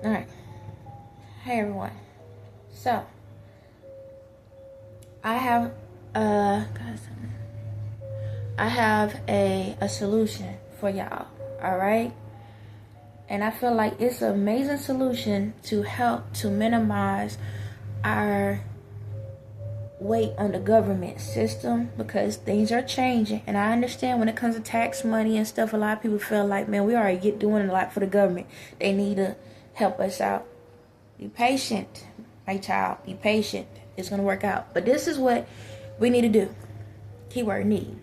Alright. Hey everyone. So I have a solution for y'all. Alright? And I feel like it's an amazing solution to help to minimize our weight on the government system, because things are changing. And I understand when it comes to tax money and stuff, a lot of people feel like, man, we already doing a lot for the government. They need to help us out. Be patient, my child. Be patient. It's going to work out. But this is what we need to do. Keyword need.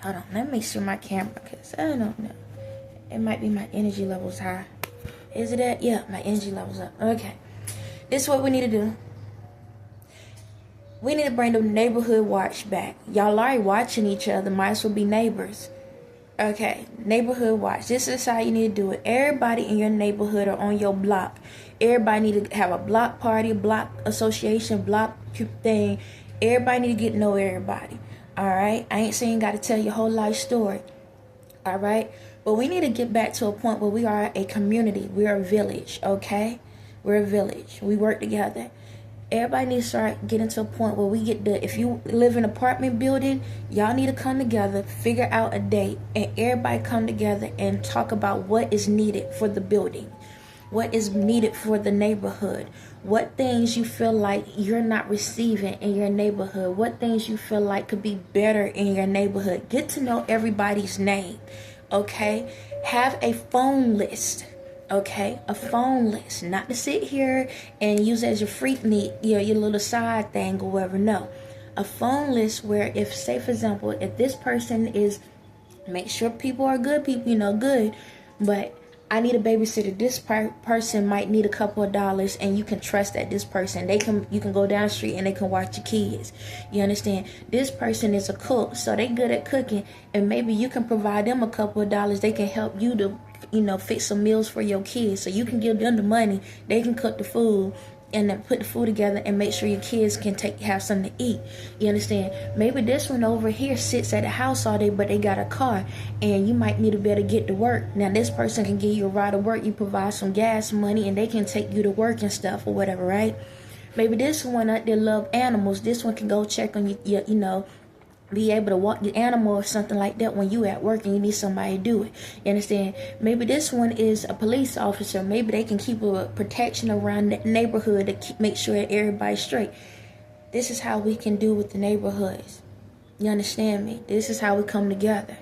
Hold on. Let me make sure my camera, because I don't know. It might be my energy levels high. Is it that? Yeah, my energy levels up. Okay. This is what we need to do. We need to bring the neighborhood watch back. Y'all already watching each other. Might as well be neighbors. Okay, neighborhood watch. This is how you need to do it. Everybody in your neighborhood or on your block. Everybody need to have a block party, block association, block thing. Everybody need to get to know everybody. Alright? I ain't saying you got to tell your whole life story. Alright? But we need to get back to a point where we are a community. We are a village. Okay? We're a village. We work together. Everybody needs to start getting to a point where we get if you live in an apartment building, y'all need to come together, figure out a date, and everybody come together and talk about what is needed for the building, what is needed for the neighborhood, what things you feel like you're not receiving in your neighborhood, what things you feel like could be better in your neighborhood. Get to know everybody's name, okay? Have a phone list. Okay, a phone list, not to sit here and use it as your freak meat, your little side thing or whatever. No, a phone list where, if, say for example, if this person is, make sure people are good people, good, but I need a babysitter. This person might need a couple of dollars, and you can trust that this person, you can go down the street and they can watch your kids. You understand? This person is a cook, so they good at cooking, and maybe you can provide them a couple of dollars. They can help you to fix some meals for your kids, so you can give them the money. They can cook the food and then put the food together and make sure your kids can have something to eat. You understand? Maybe this one over here sits at the house all day, but they got a car, and you might need to be able to get to work. Now this person can give you a ride to work. You provide some gas money, and they can take you to work and stuff or whatever, right? Maybe this one out there love animals. This one can go check on your be able to walk the animal or something like that when you at work and you need somebody to do it. You understand? Maybe this one is a police officer. Maybe they can keep a protection around the neighborhood to make sure that everybody's straight. This is how we can do with the neighborhoods. You understand me? This is how we come together.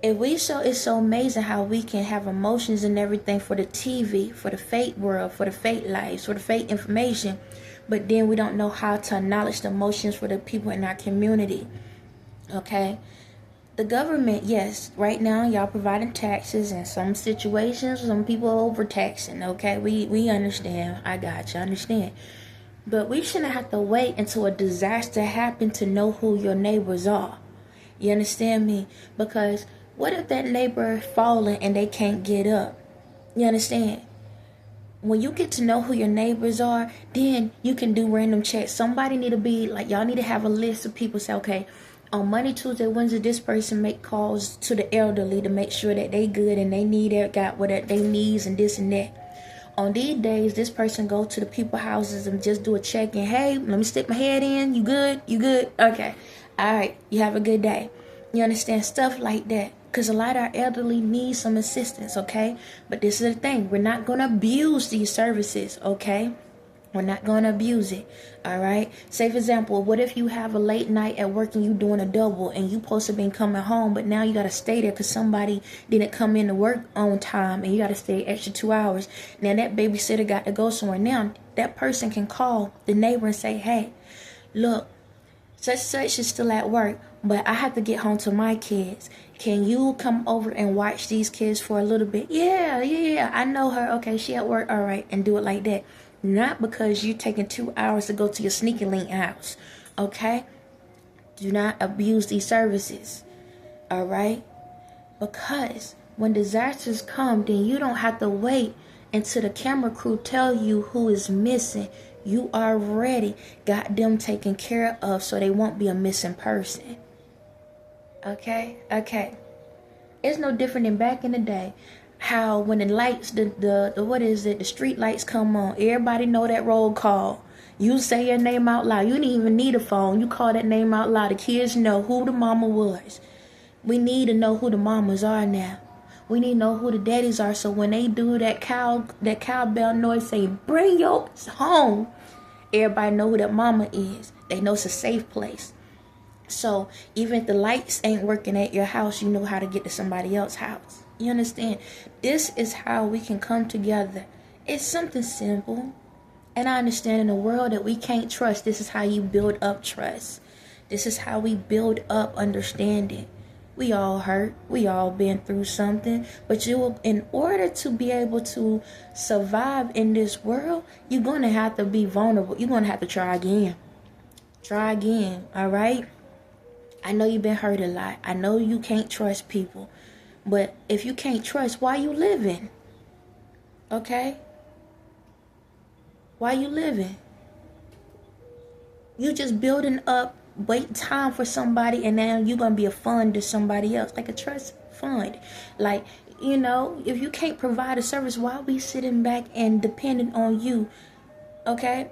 It's so amazing how we can have emotions and everything for the TV, for the fake world, for the fake lives, for the fake information, but then we don't know how to acknowledge the emotions for the people in our community. Okay? The government, yes, right now y'all providing taxes. In some situations, some people are overtaxing. Okay? We understand. I got you. I understand. But we shouldn't have to wait until a disaster happens to know who your neighbors are. You understand me? Because what if that neighbor falling and they can't get up? You understand? When you get to know who your neighbors are, then you can do random checks. Somebody need to be like, y'all need to have a list of people. Say, okay, on Monday, Tuesday, Wednesday, this person make calls to the elderly to make sure that they good and they got what they needs and this and that. On these days, this person go to the people houses and just do a check in. Hey, let me stick my head in. You good? You good? Okay. All right. You have a good day. You understand? Stuff like that. Because a lot of our elderly need some assistance, okay? But this is the thing. We're not going to abuse these services, okay? We're not going to abuse it, all right? Say, for example, what if you have a late night at work and you doing a double and you supposed to be coming home, but now you got to stay there because somebody didn't come in to work on time and you got to stay extra 2 hours. Now that babysitter got to go somewhere. Now that person can call the neighbor and say, hey, look, such is still at work, but I have to get home to my kids. Can you come over and watch these kids for a little bit? Yeah, I know her. Okay, she at work. All right, and do it like that. Not because you're taking 2 hours to go to your sneaky link house. Okay? Do not abuse these services. All right? Because when disasters come, then you don't have to wait until the camera crew tell you who is missing. You already got them taken care of, so they won't be a missing person. Okay? It's no different than back in the day. how when the lights, the what is it, the street lights come on, everybody know that roll call. You say your name out loud. You didn't even need a phone. You call that name out loud. The kids know who the mama was. We need to know who the mamas are now. We need to know who the daddies are, so when they do that cowbell noise, say bring your home, everybody know who that mama is. They know it's a safe place. So even if the lights ain't working at your house, you know how to get to somebody else's house. You understand? This is how we can come together. It's something simple. And I understand in a world that we can't trust, this is how you build up trust. This is how we build up understanding. We all hurt. We all been through something. But in order to be able to survive in this world, you're going to have to be vulnerable. You're going to have to try again. Try again, all right? I know you've been hurt a lot. I know you can't trust people. But if you can't trust, why you living? Okay? Why you living? You just building up, wait time for somebody, and then you're going to be a fund to somebody else, like a trust fund. Like, you know, if you can't provide a service, why are we sitting back and depending on you? Okay?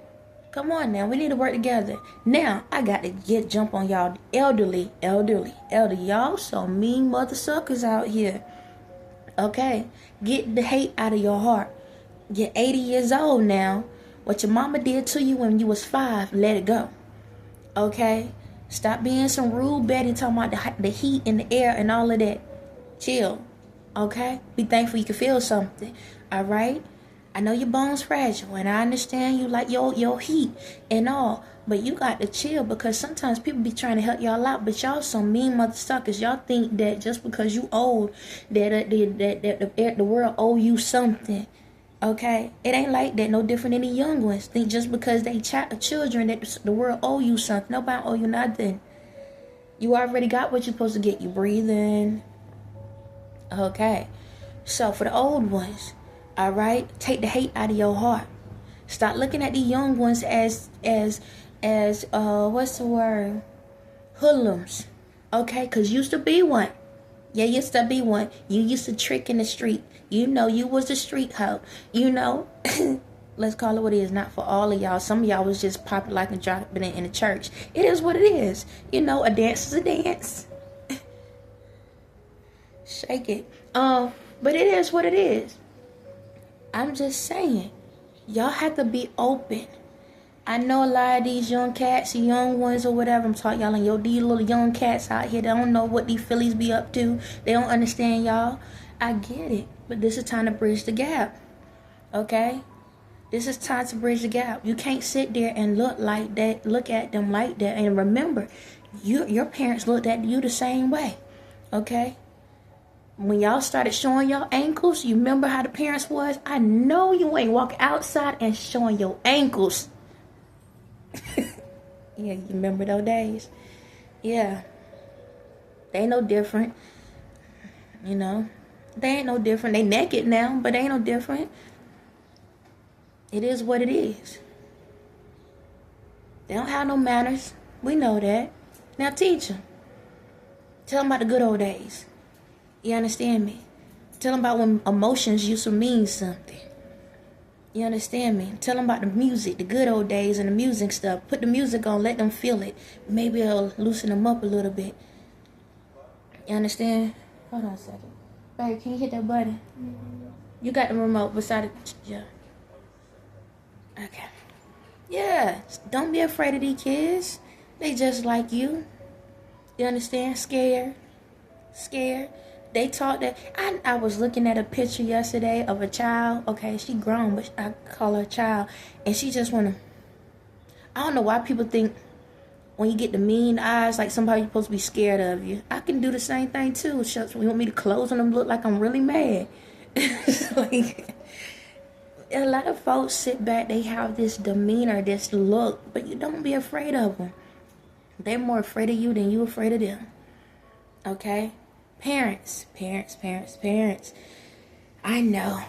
Come on now, we need to work together. Now, I got to jump on y'all elderly. Y'all so mean mother suckers out here. Okay? Get the hate out of your heart. You're 80 years old now. What your mama did to you when you was 5, let it go. Okay? Stop being some rude Betty talking about the heat in the air and all of that. Chill. Okay? Be thankful you can feel something. Alright? I know your bones fragile, and I understand you like your heat and all. But you got to chill, because sometimes people be trying to help y'all out, but y'all some mean mother suckers. Y'all think that just because you old, that the world owe you something. Okay, it ain't like that. No different than the young ones. Think just because they children that the world owe you something. Nobody owe you nothing. You already got what you're supposed to get. You breathing. Okay, so for the old ones, all right, take the hate out of your heart. Stop looking at the young ones as what's the word? Hoodlums. Okay, cause used to be one. Yeah, used to be one. You used to trick in the street. You know, you was a street hoe. You know, let's call it what it is. Not for all of y'all. Some of y'all was just popping like a dropping in the church. It is what it is. You know, a dance is a dance. Shake it. But it is what it is. I'm just saying, y'all have to be open. I know a lot of these young cats, young ones or whatever, I'm talking y'all, and these little young cats out here, they don't know what these fillies be up to. They don't understand y'all. I get it, but this is time to bridge the gap. Okay? This is time to bridge the gap. You can't sit there and look like that, look at them like that. And remember, your parents looked at you the same way. Okay? When y'all started showing your ankles, you remember how the parents was? I know you ain't walking outside and showing your ankles. Yeah, you remember those days? Yeah. They ain't no different. You know? They ain't no different. They naked now, but they ain't no different. It is what it is. They don't have no manners. We know that. Now teach them. Tell them about the good old days. You understand me? Tell them about when emotions used to mean something. You understand me? Tell them about the music, the good old days and the music stuff. Put the music on, let them feel it. Maybe it'll loosen them up a little bit. You understand? Hold on a second. Babe, can you hit that button? You got the remote beside it. Yeah. Okay. Yeah. Don't be afraid of these kids. They just like you. You understand? Scared. They taught that. I was looking at a picture yesterday of a child. Okay, she grown, but I call her a child. And she just want to, I don't know why people think when you get the mean eyes, like somebody supposed to be scared of you. I can do the same thing too. Shucks, you want me to close on them, look like I'm really mad. Like, a lot of folks sit back, they have this demeanor, this look, but you don't be afraid of them. They're more afraid of you than you afraid of them. Okay? Parents. I know.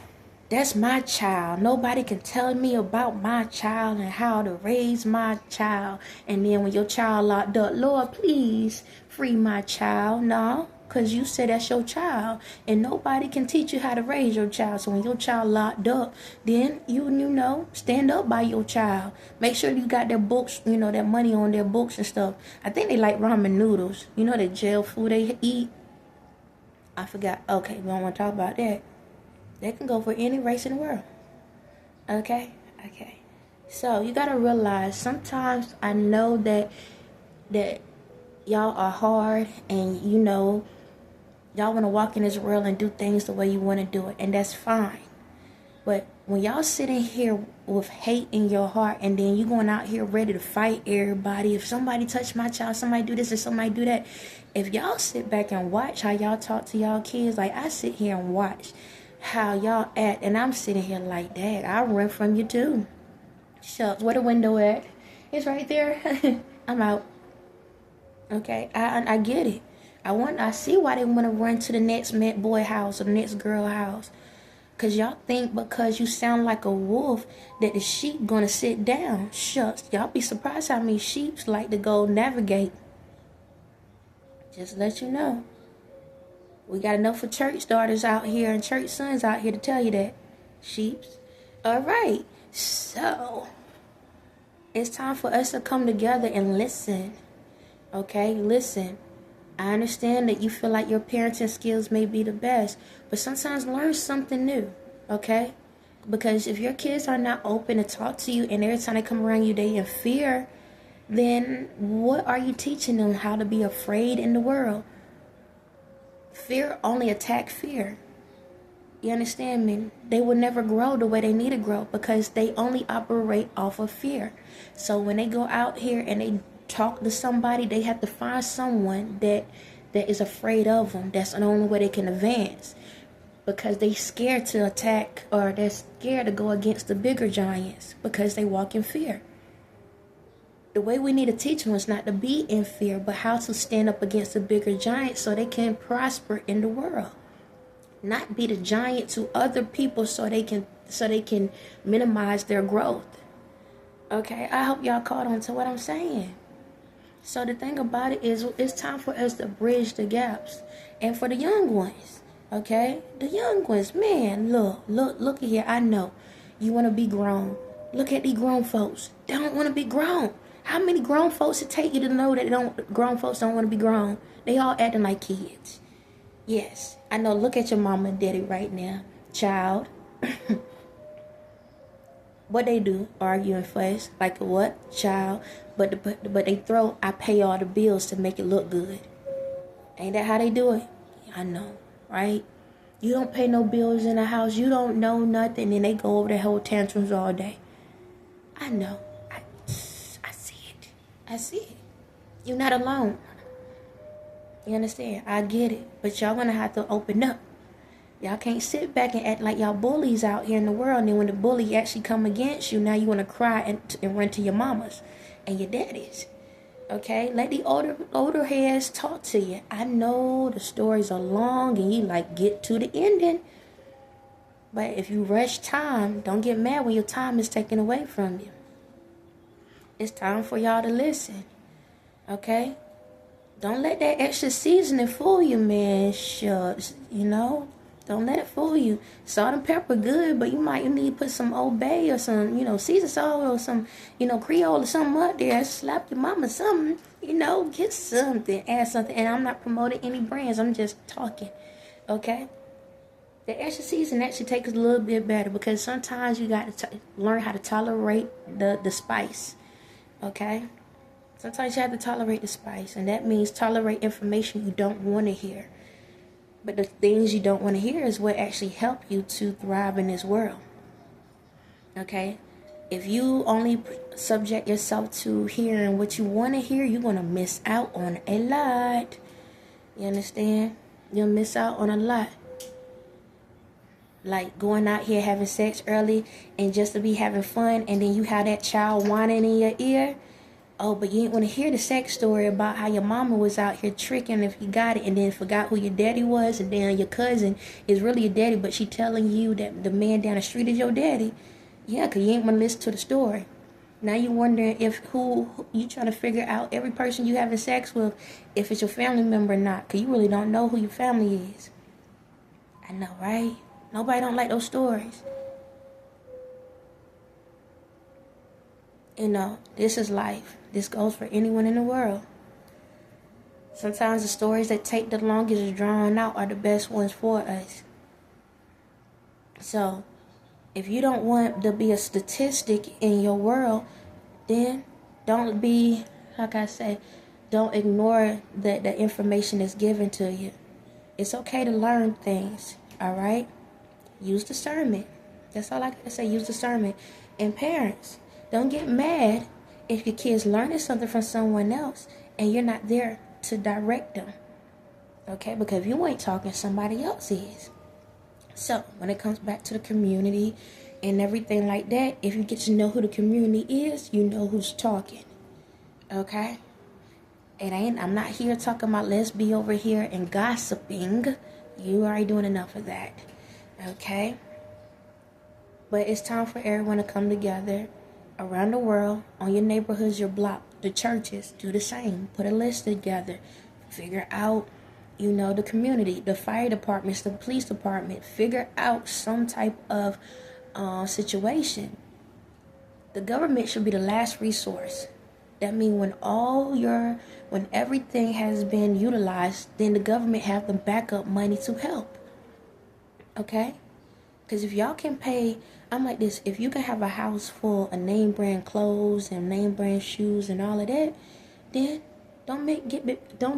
That's my child. Nobody can tell me about my child and how to raise my child. And then when your child locked up, Lord, please free my child. No. because you said that's your child, and nobody can teach you how to raise your child. So when your child locked up, then you know, stand up by your child. Make sure you got their books, you know, that money on their books and stuff. I think they like ramen noodles. You know, the jail food they eat. I forgot. Okay, we don't want to talk about that. They can go for any race in the world. Okay. So you gotta realize, sometimes I know that y'all are hard, and you know, y'all want to walk in this world and do things the way you want to do it, and that's fine. But when y'all sitting here with hate in your heart, and then you going out here ready to fight everybody, if somebody touch my child, somebody do this and somebody do that, if y'all sit back and watch how y'all talk to y'all kids, like I sit here and watch how y'all act, and I'm sitting here like, dang, I'll run from you too. Shucks, where the window at? It's right there. I'm out. Okay, I get it. I see why they want to run to the next boy house or the next girl house. Because y'all think because you sound like a wolf that the sheep gonna sit down. Shucks, y'all be surprised how many sheeps like to go navigate. Just let you know. We got enough for church daughters out here and church sons out here to tell you that. Sheeps. Alright, so it's time for us to come together and listen. Okay, listen. I understand that you feel like your parenting skills may be the best, but sometimes learn something new, okay? Because if your kids are not open to talk to you, and every time they come around you, they in fear, then what are you teaching them? How to be afraid in the world? Fear only attacks fear. You understand me? They will never grow the way they need to grow because they only operate off of fear. So when they go out here and they talk to somebody, they have to find someone that is afraid of them. That's the only way they can advance, because they scared to attack, or they're scared to go against the bigger giants because they walk in fear. The way we need to teach them is not to be in fear, but how to stand up against the bigger giants so they can prosper in the world. Not be the giant to other people so they can minimize their growth. Okay, I hope y'all caught on to what I'm saying. So the thing about it is, it's time for us to bridge the gaps. And for the young ones, okay? The young ones, man, look here. I know you want to be grown. Look at these grown folks. They don't want to be grown. How many grown folks it take you to know that grown folks don't want to be grown? They all acting like kids. Yes, I know. Look at your mama and daddy right now. Child. What they do, argue and fuss, like a what? Child. But they throw, I pay all the bills to make it look good. Ain't that how they do it? I know, right? You don't pay no bills in the house. You don't know nothing. And they go over their whole tantrums all day. I know. I see it. I see it. You're not alone. You understand? I get it. But y'all gonna have to open up. Y'all can't sit back and act like y'all bullies out here in the world. And then when the bully actually come against you, now you want to cry and run to your mamas and your daddies. Okay? Let the older heads talk to you. I know the stories are long and you like get to the ending. But if you rush time, don't get mad when your time is taken away from you. It's time for y'all to listen. Okay? Don't let that extra seasoning fool you, man. Shucks, you know? Don't let it fool you. Salt and pepper good, but you might need to put some Old Bay or some, Caesar salt or some, Creole or something up there. Slap your mama something, get something, add something. And I'm not promoting any brands. I'm just talking, okay? The extra season actually takes a little bit better because sometimes you got to learn how to tolerate the spice, okay? Sometimes you have to tolerate the spice, and that means tolerate information you don't want to hear. But the things you don't want to hear is what actually help you to thrive in this world. Okay? If you only subject yourself to hearing what you want to hear, you're going to miss out on a lot. You understand? You'll miss out on a lot. Like going out here having sex early and just to be having fun, and then you have that child whining in your ear. Oh, but you ain't want to hear the sex story about how your mama was out here tricking if you got it and then forgot who your daddy was, and then your cousin is really your daddy, but she telling you that the man down the street is your daddy. Yeah, because you ain't want to listen to the story. Now you wondering if who you trying to figure out every person you having sex with, if it's your family member or not, because you really don't know who your family is. I know, right? Nobody don't like those stories. You know, this is life. This goes for anyone in the world. Sometimes the stories that take the longest drawn out are the best ones for us. So, if you don't want to be a statistic in your world, then don't be, how can I say, don't ignore the information that's given to you. It's okay to learn things, all right? Use discernment. That's all I gotta say, use discernment. And parents, don't get mad if your kids learning something from someone else and you're not there to direct them, okay? Because if you ain't talking, somebody else is. So, when it comes back to the community and everything like that, if you get to know who the community is, you know who's talking, okay? I'm not here talking about let's be over here and gossiping. You already doing enough of that, okay? But it's time for everyone to come together around the world, on your neighborhoods, your block, the churches, do the same. Put a list together. Figure out, the community, the fire departments, the police department. Figure out some type of situation. The government should be the last resource. That means when everything has been utilized, then the government have the backup money to help. Okay? Because if y'all can pay, I'm like this, if you can have a house full of name brand clothes and name brand shoes and all of that, then don't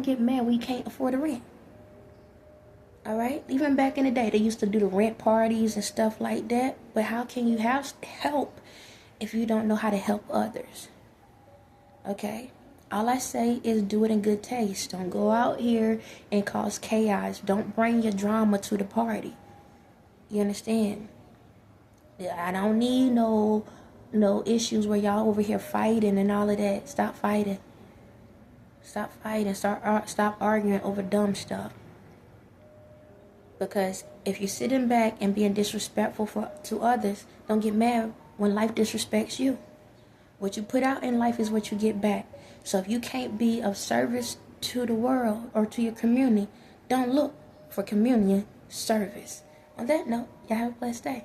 get mad when you can't afford the rent. All right? Even back in the day, they used to do the rent parties and stuff like that. But how can you have help if you don't know how to help others? Okay? All I say is do it in good taste. Don't go out here and cause chaos. Don't bring your drama to the party. You understand? I don't need no issues where y'all over here fighting and all of that. Stop fighting. Stop fighting. Stop arguing over dumb stuff. Because if you're sitting back and being disrespectful to others, don't get mad when life disrespects you. What you put out in life is what you get back. So if you can't be of service to the world or to your community, don't look for communion service. On that note, y'all have a blessed day.